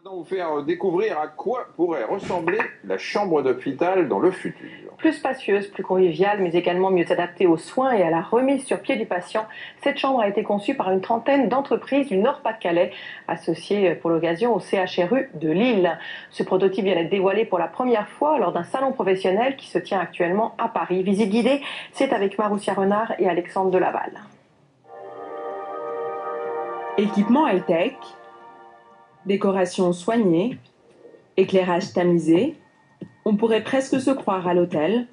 Maintenant, vous faire découvrir à quoi pourrait ressembler la chambre d'hôpital dans le futur. Plus spacieuse, plus conviviale, mais également mieux adaptée aux soins et à la remise sur pied du patient. Cette chambre a été conçue par une trentaine d'entreprises du Nord-Pas-de-Calais, associées pour l'occasion au CHRU de Lille. Ce prototype vient d'être dévoilé pour la première fois lors d'un salon professionnel qui se tient actuellement à Paris. Visite guidée, c'est avec Maroussia Renard et Alexandre Delaval. Équipement high-tech, décoration soignée, éclairage tamisé, on pourrait presque se croire à l'hôtel.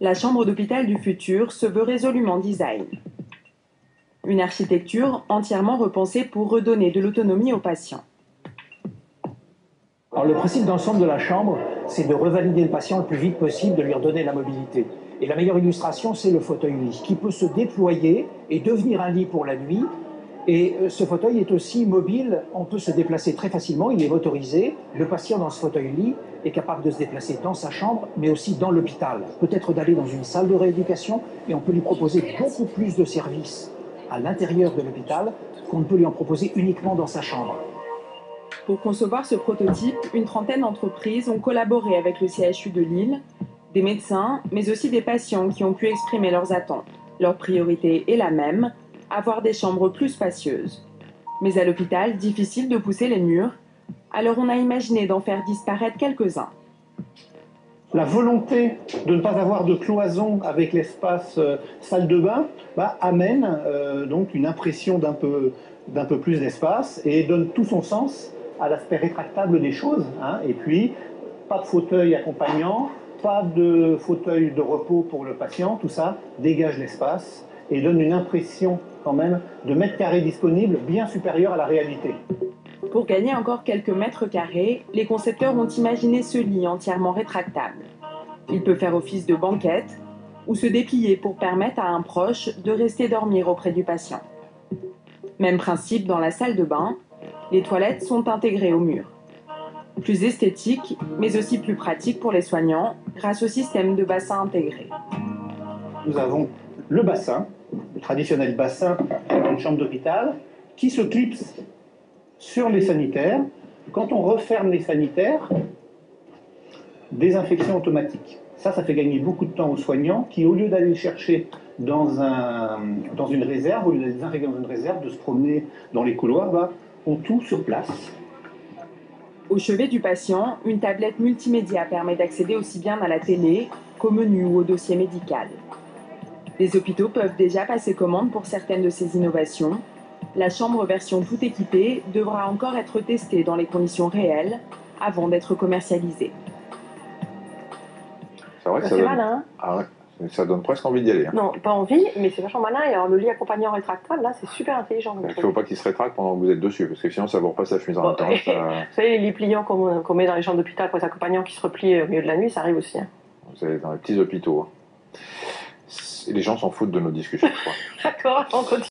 La chambre d'hôpital du futur se veut résolument design. Une architecture entièrement repensée pour redonner de l'autonomie aux patients. Alors, le principe d'ensemble de la chambre, c'est de revalider le patient le plus vite possible, de lui redonner la mobilité. Et la meilleure illustration, c'est le fauteuil-lit, qui peut se déployer et devenir un lit pour la nuit. Et ce fauteuil est aussi mobile, on peut se déplacer très facilement, il est motorisé. Le patient dans ce fauteuil-lit est capable de se déplacer dans sa chambre, mais aussi dans l'hôpital. Peut-être d'aller dans une salle de rééducation, et on peut lui proposer beaucoup plus de services à l'intérieur de l'hôpital qu'on ne peut lui en proposer uniquement dans sa chambre. Pour concevoir ce prototype, une trentaine d'entreprises ont collaboré avec le CHU de Lille, des médecins, mais aussi des patients qui ont pu exprimer leurs attentes. Leur priorité est la même, avoir des chambres plus spacieuses. Mais à l'hôpital, difficile de pousser les murs, alors on a imaginé d'en faire disparaître quelques-uns. La volonté de ne pas avoir de cloison avec l'espace salle de bain amène donc une impression d'un peu plus d'espace et donne tout son sens à l'aspect rétractable des choses. Et puis, pas de fauteuil accompagnant, pas de fauteuil de repos pour le patient, tout ça dégage l'espace et donne une impression quand même de mètres carrés disponibles bien supérieure à la réalité. Pour gagner encore quelques mètres carrés, les concepteurs ont imaginé ce lit entièrement rétractable. Il peut faire office de banquette ou se déplier pour permettre à un proche de rester dormir auprès du patient. Même principe dans la salle de bain, les toilettes sont intégrées au mur. Plus esthétique, mais aussi plus pratique pour les soignants grâce au système de bassin intégré. Nous avons le bassin, le traditionnel bassin d'une chambre d'hôpital, qui se clipse sur les sanitaires. Quand on referme les sanitaires, désinfection automatique. Ça fait gagner beaucoup de temps aux soignants qui, au lieu d'aller le chercher dans une réserve, au lieu d'aller désinfecter dans une réserve, de se promener dans les couloirs, ont tout sur place. Au chevet du patient, une tablette multimédia permet d'accéder aussi bien à la télé qu'au menu ou au dossier médical. Les hôpitaux peuvent déjà passer commande pour certaines de ces innovations. La chambre version tout équipée devra encore être testée dans les conditions réelles avant d'être commercialisée. C'est vrai que ça C'est donne... malin. Ah ouais, ça donne presque envie d'y aller. Non, pas envie, mais c'est vachement malin. Et alors, le lit accompagnant rétractable, là, c'est super intelligent. Il ne faut pas qu'il se rétracte pendant que vous êtes dessus, parce que sinon ça vous repasse la fumée en même temps. Vous savez, les lits pliants qu'on met dans les chambres d'hôpital pour les accompagnants qui se replient au milieu de la nuit, ça arrive aussi. Vous allez dans les petits hôpitaux. Les gens s'en foutent de nos discussions, je crois. D'accord, on continue.